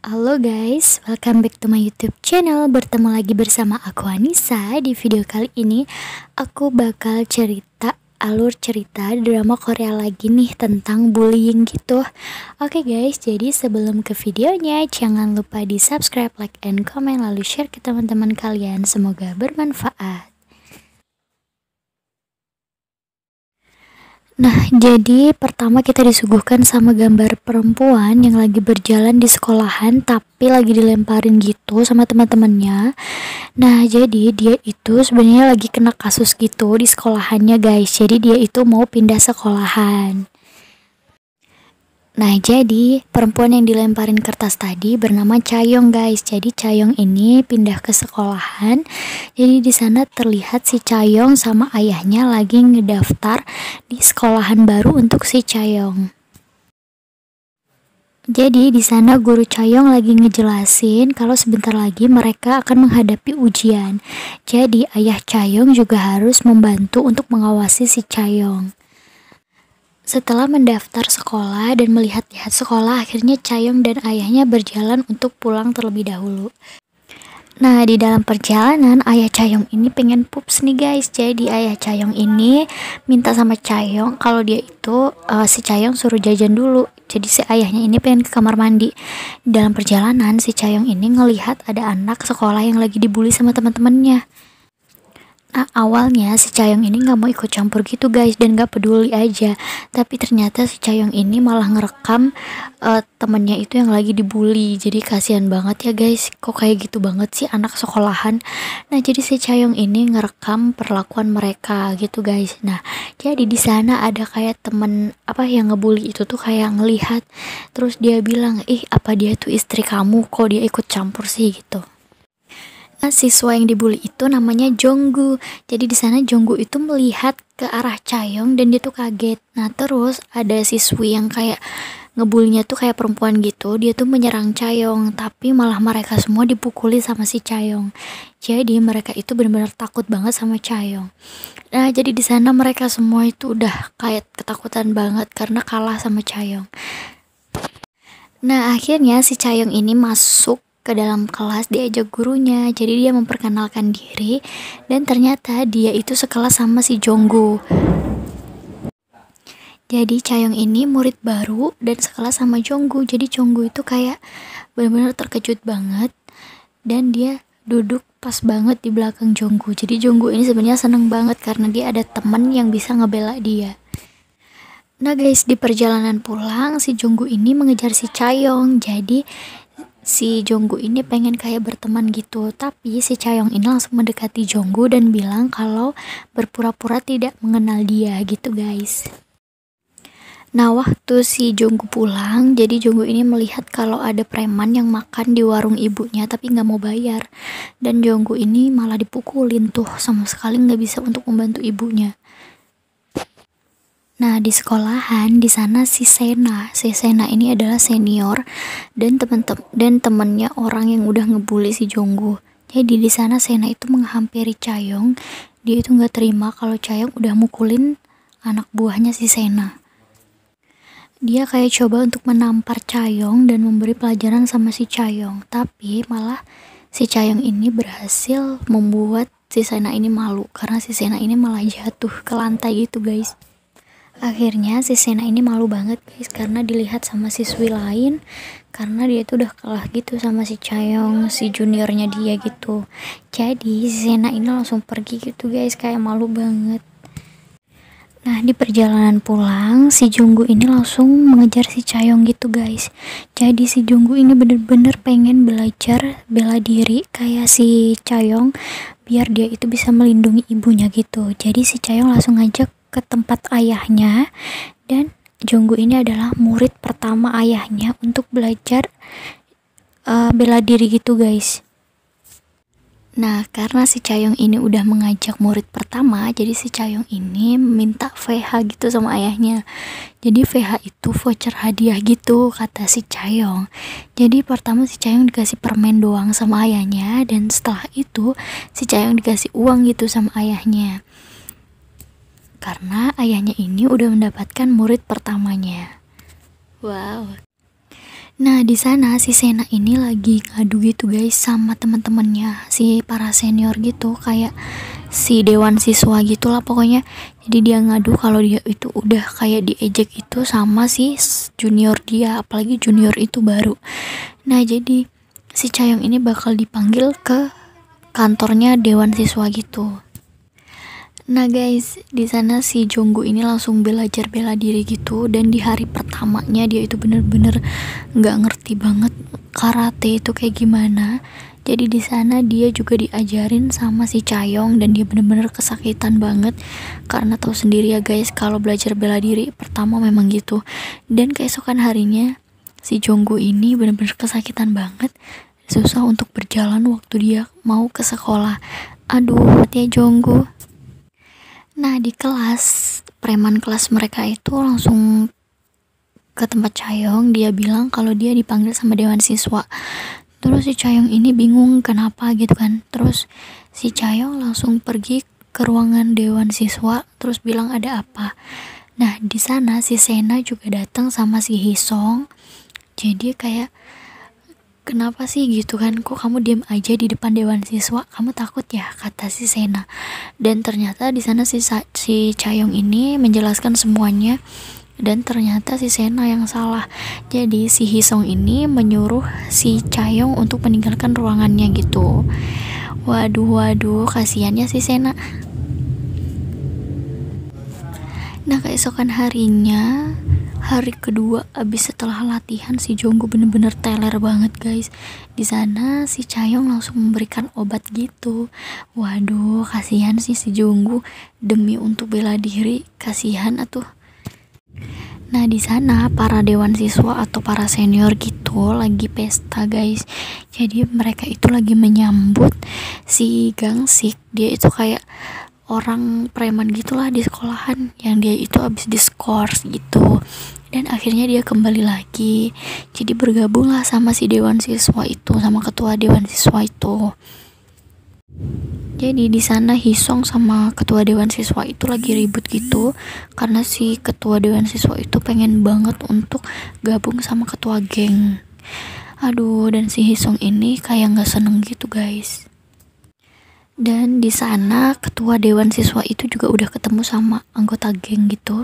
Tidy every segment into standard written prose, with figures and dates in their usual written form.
Halo guys, welcome back to my YouTube channel. Bertemu lagi bersama aku Anissa. Di video kali ini aku bakal cerita alur cerita drama Korea lagi nih tentang bullying gitu. Oke guys, jadi sebelum ke videonya jangan lupa di subscribe, like, and comment, lalu share ke teman-teman kalian. Semoga bermanfaat. Nah, jadi pertama kita disuguhkan sama gambar perempuan yang lagi berjalan di sekolahan tapi lagi dilemparin gitu sama teman-temannya. Nah, jadi dia itu sebenarnya lagi kena kasus gitu di sekolahannya, guys. Jadi dia itu mau pindah sekolahan. Nah, jadi perempuan yang dilemparin kertas tadi bernama Chayong, guys. Jadi Chayong ini pindah ke sekolahan. Jadi di sana terlihat si Chayong sama ayahnya lagi ngedaftar di sekolahan baru untuk si Chayong. Jadi di sana guru Chayong lagi ngejelasin kalau sebentar lagi mereka akan menghadapi ujian. Jadi ayah Chayong juga harus membantu untuk mengawasi si Chayong. Setelah mendaftar sekolah dan melihat-lihat sekolah, akhirnya Chayong dan ayahnya berjalan untuk pulang terlebih dahulu. Nah, di dalam perjalanan, ayah Chayong ini pengen pups nih guys. Jadi ayah Chayong ini minta sama Chayong kalau dia itu si Chayong suruh jajan dulu. Jadi si ayahnya ini pengen ke kamar mandi. Di dalam perjalanan, si Chayong ini ngelihat ada anak sekolah yang lagi dibully sama teman-temannya. Nah, awalnya si Chayong ini gak mau ikut campur gitu guys dan gak peduli aja. Tapi ternyata si Chayong ini malah ngerekam temennya itu yang lagi dibully. Jadi kasihan banget ya guys, kok kayak gitu banget sih anak sekolahan. Nah, jadi si Chayong ini ngerekam perlakuan mereka gitu guys. Nah, jadi di sana ada kayak temen yang ngebully itu tuh kayak ngelihat. Terus dia bilang, apa dia tuh istri kamu, kok dia ikut campur sih gitu. Nah, siswa yang dibully itu namanya Jonggu. Jadi di sana Jonggu itu melihat ke arah Chayong dan dia tuh kaget. Nah, terus ada siswi yang kayak ngebulinya tuh kayak perempuan gitu. Dia tuh menyerang Chayong, tapi malah mereka semua dipukuli sama si Chayong. Jadi mereka itu benar-benar takut banget sama Chayong. Nah, jadi di sana mereka semua itu udah kayak ketakutan banget karena kalah sama Chayong. Nah, akhirnya si Chayong ini masuk ke dalam kelas, diajak gurunya. Jadi dia memperkenalkan diri dan ternyata dia itu sekelas sama si Jonggu. Jadi Chayong ini murid baru dan sekelas sama Jonggu. Jadi Jonggu itu kayak benar-benar terkejut banget dan dia duduk pas banget di belakang Jonggu. Jadi Jonggu ini sebenarnya seneng banget karena dia ada teman yang bisa ngebela dia. Nah guys, di perjalanan pulang si Jonggu ini mengejar si Chayong. Jadi si Jonggu ini pengen kayak berteman gitu, tapi si Chayong ini langsung mendekati Jonggu dan bilang kalau berpura-pura tidak mengenal dia gitu guys. Nah, waktu si Jonggu pulang, jadi Jonggu ini melihat kalau ada preman yang makan di warung ibunya tapi nggak mau bayar, dan Jonggu ini malah dipukulin tuh, sama sekali nggak bisa untuk membantu ibunya. Nah, di sekolahan di sana si Sena ini adalah senior dan temennya orang yang udah ngebully si Jonggu. Jadi di sana Sena itu menghampiri Chayong. Dia itu nggak terima kalau Chayong udah mukulin anak buahnya si Sena. Dia kayak coba untuk menampar Chayong dan memberi pelajaran sama si Chayong, tapi malah si Chayong ini berhasil membuat si Sena ini malu karena si Sena ini malah jatuh ke lantai gitu guys. Akhirnya si Sena ini malu banget guys karena dilihat sama siswi lain karena dia tuh udah kalah gitu sama si Chayong, si juniornya dia gitu. Jadi si Sena ini langsung pergi gitu guys, kayak malu banget. Nah, di perjalanan pulang si Jonggu ini langsung mengejar si Chayong gitu guys. Jadi si Jonggu ini bener-bener pengen belajar bela diri kayak si Chayong biar dia itu bisa melindungi ibunya gitu. Jadi si Chayong langsung ngajak ke tempat ayahnya dan Jonggu ini adalah murid pertama ayahnya untuk belajar bela diri gitu guys. Nah, karena si Chayong ini udah mengajak murid pertama, jadi si Chayong ini minta VH gitu sama ayahnya. Jadi VH itu voucher hadiah gitu kata si Chayong. Jadi pertama si Chayong dikasih permen doang sama ayahnya dan setelah itu si Chayong dikasih uang gitu sama ayahnya. Karena ayahnya ini udah mendapatkan murid pertamanya. Wow. Nah, di sana si Sena ini lagi ngadu gitu guys sama teman-temannya, si para senior gitu, kayak si dewan siswa gitulah pokoknya. Jadi dia ngadu kalau dia itu udah kayak diejek itu sama si junior dia, apalagi junior itu baru. Nah, jadi si Cayong ini bakal dipanggil ke kantornya dewan siswa gitu. Nah guys, di sana si Jonggu ini langsung belajar bela diri gitu, dan di hari pertamanya dia itu bener-bener nggak ngerti banget karate itu kayak gimana. Jadi di sana dia juga diajarin sama si Cayong, dan dia bener-bener kesakitan banget karena tahu sendiri ya guys, kalau belajar bela diri pertama memang gitu. Dan keesokan harinya si Jonggu ini bener-bener kesakitan banget, susah untuk berjalan waktu dia mau ke sekolah. Aduh, ya Jonggu. Nah, di kelas, preman kelas mereka itu langsung ke tempat Cayong. Dia bilang kalau dia dipanggil sama dewan siswa. Terus si Cayong ini bingung kenapa gitu kan. Terus si Cayong langsung pergi ke ruangan dewan siswa, terus bilang ada apa. Nah, di sana si Sena juga datang sama si Hisong. Jadi kayak, kenapa sih gitu kan, kok kamu diam aja di depan dewan siswa, kamu takut ya, kata si Sena. Dan ternyata di sana si Cayong ini menjelaskan semuanya, dan ternyata si Sena yang salah. Jadi si Hisong ini menyuruh si Cayong untuk meninggalkan ruangannya gitu. Waduh, kasihannya si Sena. Nah, keesokan harinya, hari kedua abis setelah latihan, si Jonggu bener-bener teler banget guys. Di sana si Cayong langsung memberikan obat gitu. Waduh, kasihan sih si Jonggu, demi untuk bela diri, kasihan atuh. Nah, di sana para dewan siswa atau para senior gitu lagi pesta guys. Jadi mereka itu lagi menyambut si Gangsik. Dia itu kayak orang preman gitulah di sekolahan, yang dia itu abis diskors gitu, dan akhirnya dia kembali lagi, jadi bergabunglah sama si dewan siswa itu, sama ketua dewan siswa itu. Jadi di sana Hisong sama ketua dewan siswa itu lagi ribut gitu, karena si ketua dewan siswa itu pengen banget untuk gabung sama ketua geng. Aduh, dan si Hisong ini kayak nggak seneng gitu guys. Dan di sana ketua dewan siswa itu juga udah ketemu sama anggota geng gitu.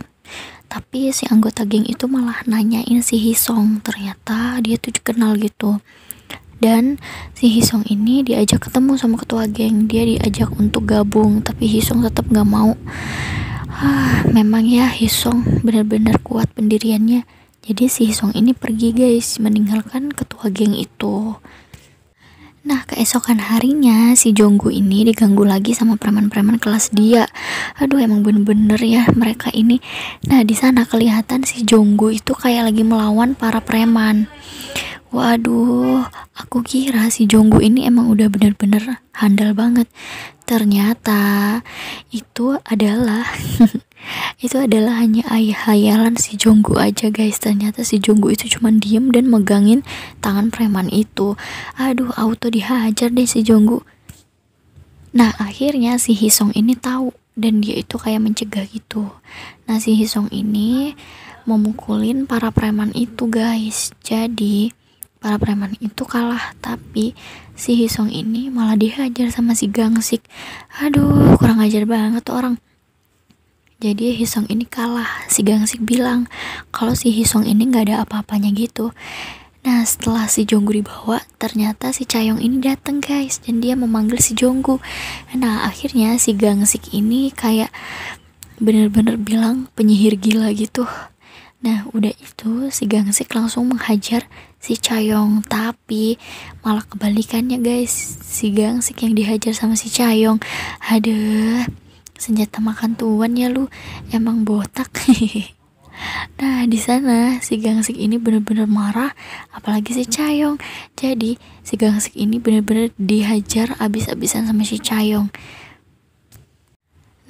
Tapi si anggota geng itu malah nanyain si Hisong, ternyata dia tuh kenal gitu. Dan si Hisong ini diajak ketemu sama ketua geng, dia diajak untuk gabung, tapi Hisong tetap gak mau. Memang ya Hisong benar-benar kuat pendiriannya. Jadi si Hisong ini pergi guys, meninggalkan ketua geng itu. Nah, keesokan harinya si Jonggu ini diganggu lagi sama preman-preman kelas dia. Aduh, emang bener-bener ya mereka ini. Nah, di sana kelihatan si Jonggu itu kayak lagi melawan para preman. Waduh, aku kira si Jonggu ini emang udah bener-bener handal banget. Ternyata itu adalah itu adalah hanya hayalan si Jonggu aja guys. Ternyata si Jonggu itu cuma diem dan megangin tangan preman itu. Aduh, auto dihajar deh si Jonggu. Nah, akhirnya si Hisong ini tahu, dan dia itu kayak mencegah gitu. Nah, si Hisong ini memukulin para preman itu guys. Jadi para preman itu kalah, tapi si Hisong ini malah dihajar sama si Gangsik. Aduh, kurang ajar banget tuh orang. Jadi Hisong ini kalah. Si Gangsik bilang kalau si Hisong ini gak ada apa-apanya gitu. Nah, setelah si Jonggu dibawa, ternyata si Cayong ini datang guys, dan dia memanggil si Jonggu. Nah, akhirnya si Gangsik ini kayak bener-bener bilang penyihir gila gitu. Nah, udah itu si Gangsik langsung menghajar si Cayong, tapi malah kebalikannya guys. Si Gangsik yang dihajar sama si Cayong. Aduh, senjata makan tuan ya lu, emang botak. Nah, di sana si Gangsik ini bener-bener marah, apalagi si Cayong. Jadi si Gangsik ini bener-bener dihajar abis-abisan sama si Cayong.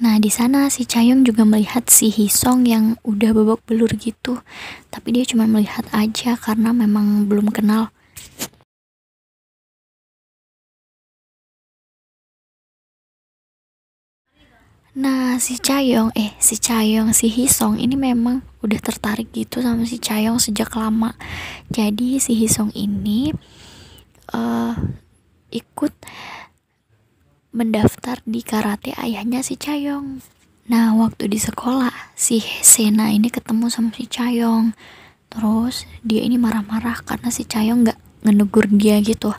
Nah, di sana si Cayong juga melihat si Hisong yang udah babak belur gitu, tapi dia cuma melihat aja karena memang belum kenal. Nah, si Hisong ini memang udah tertarik gitu sama si Chayong sejak lama. Jadi si Hisong ini ikut mendaftar di karate ayahnya si Chayong. Nah, waktu di sekolah si Sena ini ketemu sama si Chayong. Terus dia ini marah-marah karena si Chayong nggak ngenegur dia gitu.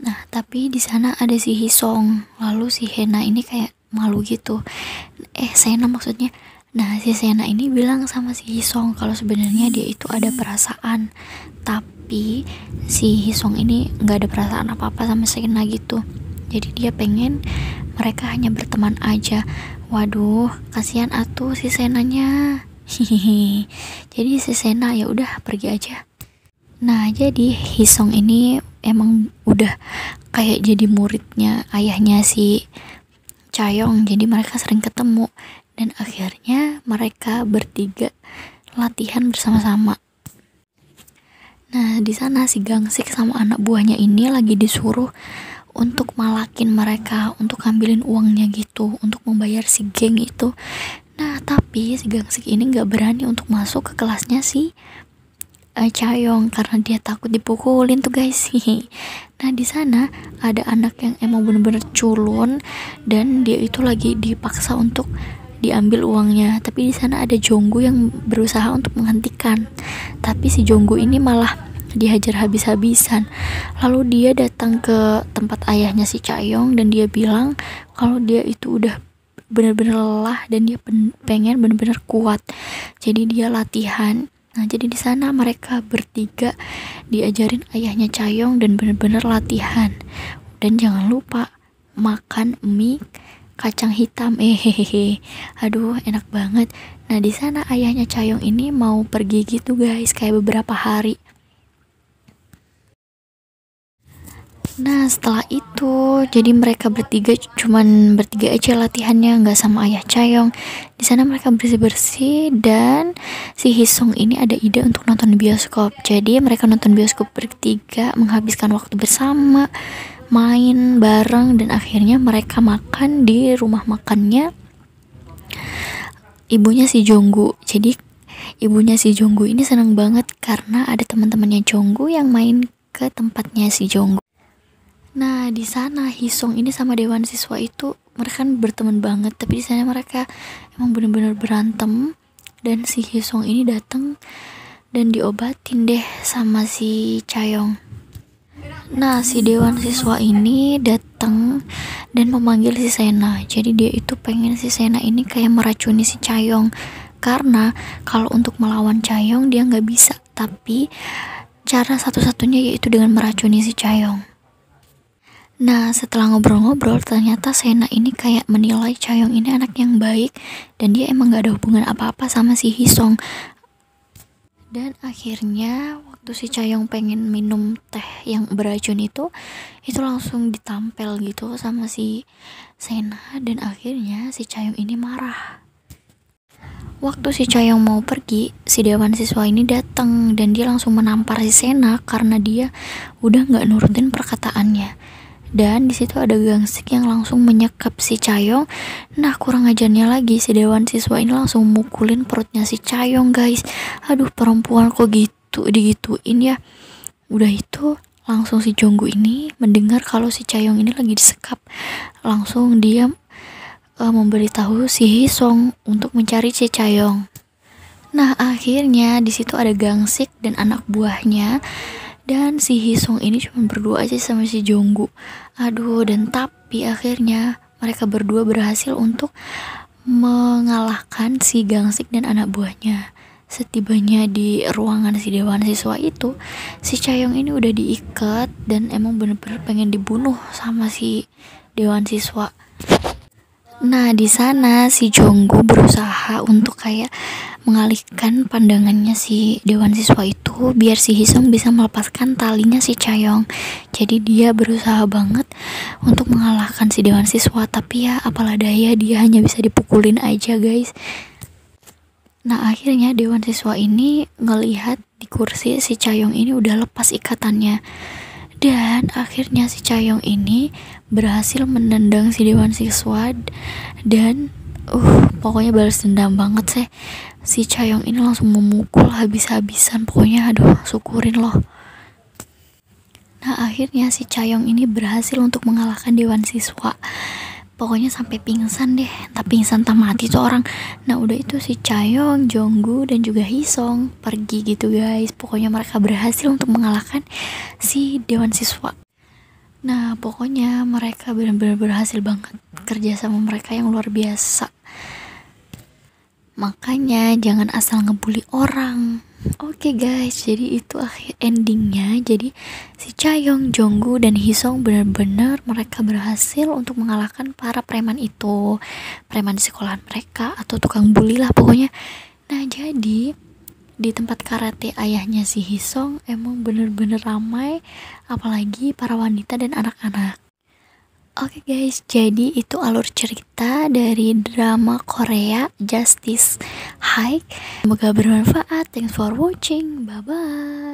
Nah, tapi di sana ada si Hisong. Lalu si Hena ini kayak malu gitu. Sena maksudnya. Nah, si Sena ini bilang sama si Hisong kalau sebenarnya dia itu ada perasaan. Tapi si Hisong ini nggak ada perasaan apa-apa sama Sena gitu. Jadi dia pengen mereka hanya berteman aja. Waduh, kasihan atuh si Senanya. Hihihi. Jadi si Sena ya udah pergi aja. Nah, jadi Hisong ini emang udah kayak jadi muridnya ayahnya si Chayong. Jadi mereka sering ketemu dan akhirnya mereka bertiga latihan bersama-sama. Nah, di sana si Gangsik sama anak buahnya ini lagi disuruh untuk malakin mereka, untuk ngambilin uangnya gitu, untuk membayar si geng itu. Nah, tapi si Gangsik ini nggak berani untuk masuk ke kelasnya si Chayong karena dia takut dipukulin tuh guys. Nah, di sana ada anak yang emang bener-bener culun dan dia itu lagi dipaksa untuk diambil uangnya. Tapi di sana ada Jonggu yang berusaha untuk menghentikan. Tapi si Jonggu ini malah dihajar habis-habisan. Lalu dia datang ke tempat ayahnya si Chayong dan dia bilang kalau dia itu udah bener-bener lelah dan dia pengen bener-bener kuat. Jadi dia latihan. Nah, jadi di sana mereka bertiga diajarin ayahnya Chayong dan bener-bener latihan. Dan jangan lupa makan mie kacang hitam. Aduh, enak banget. Nah, di sana ayahnya Chayong ini mau pergi gitu guys, kayak beberapa hari. Nah, setelah itu jadi mereka bertiga cuman bertiga aja latihannya, nggak sama ayah Chayong. Di sana mereka bersih-bersih dan si Hisong ini ada ide untuk nonton bioskop. Jadi mereka nonton bioskop bertiga, menghabiskan waktu bersama, main bareng dan akhirnya mereka makan di rumah makannya ibunya si Jonggu. Jadi ibunya si Jonggu ini senang banget karena ada teman-temannya Jonggu yang main ke tempatnya si Jonggu. Nah, di sana Hisong ini sama dewan siswa itu mereka kan berteman banget, tapi di sana mereka emang benar-benar berantem dan si Hisong ini datang dan diobatin deh sama si Chayong. Nah, si dewan siswa ini datang dan memanggil si Sena. Jadi dia itu pengen si Sena ini kayak meracuni si Chayong karena kalau untuk melawan Chayong dia nggak bisa, tapi cara satu-satunya yaitu dengan meracuni si Chayong. Nah, setelah ngobrol-ngobrol, ternyata Sena ini kayak menilai Chayong ini anak yang baik dan dia emang gak ada hubungan apa-apa sama si Hisong. Dan akhirnya waktu si Chayong pengen minum teh yang beracun itu langsung ditampel gitu sama si Sena dan akhirnya si Chayong ini marah. Waktu si Chayong mau pergi, si dewan siswa ini datang dan dia langsung menampar si Sena karena dia udah gak nurutin perkataannya. Dan di situ ada Gangsik yang langsung menyekap si Chayong. Nah, kurang ajarnya lagi si dewan siswa ini langsung mukulin perutnya si Chayong guys. Aduh, perempuan kok gitu digituin ya. Udah itu langsung si Jonggu ini mendengar kalau si Chayong ini lagi disekap. Langsung dia memberitahu si Hisong untuk mencari si Chayong. Nah, akhirnya di situ ada Gangsik dan anak buahnya. Dan si Hisong ini cuma berdua aja sama si Jonggu. Aduh, dan tapi akhirnya mereka berdua berhasil untuk mengalahkan si Gangsik dan anak buahnya. Setibanya di ruangan si dewan siswa itu, si Chayong ini udah diikat dan emang bener-bener pengen dibunuh sama si dewan siswa. Nah, di sana si Jonggu berusaha untuk kayak mengalihkan pandangannya si dewan siswa itu biar si Hisong bisa melepaskan talinya si Chayong. Jadi dia berusaha banget untuk mengalahkan si dewan siswa, tapi ya apalah daya dia hanya bisa dipukulin aja guys. Nah, akhirnya dewan siswa ini ngelihat di kursi si Chayong ini udah lepas ikatannya. Dan akhirnya si Chayong ini berhasil menendang si dewan siswa dan Pokoknya balas dendam banget sih. Si Chaeyoung ini langsung memukul habis-habisan. Pokoknya aduh, syukurin loh. Nah akhirnya si Chaeyoung ini berhasil untuk mengalahkan Dewan Siswa. Pokoknya sampai pingsan deh, entah pingsan entah mati tuh orang. Nah udah itu si Chaeyoung, Jonggu dan juga Hisong pergi gitu guys. Pokoknya mereka berhasil untuk mengalahkan si Dewan Siswa. Nah pokoknya mereka benar-benar berhasil banget, kerja sama mereka yang luar biasa. Makanya jangan asal ngebully orang. Oke guys, jadi itu akhir endingnya. Jadi si Chaeyoung, Jonggu dan Hisong benar-benar mereka berhasil untuk mengalahkan para preman itu, preman di sekolahan mereka atau tukang bully lah pokoknya. Nah jadi di tempat karate ayahnya si Hisong emang bener-bener ramai, apalagi para wanita dan anak-anak. Oke guys, jadi itu alur cerita dari drama Korea Justice High. Semoga bermanfaat. Thanks for watching. Bye bye.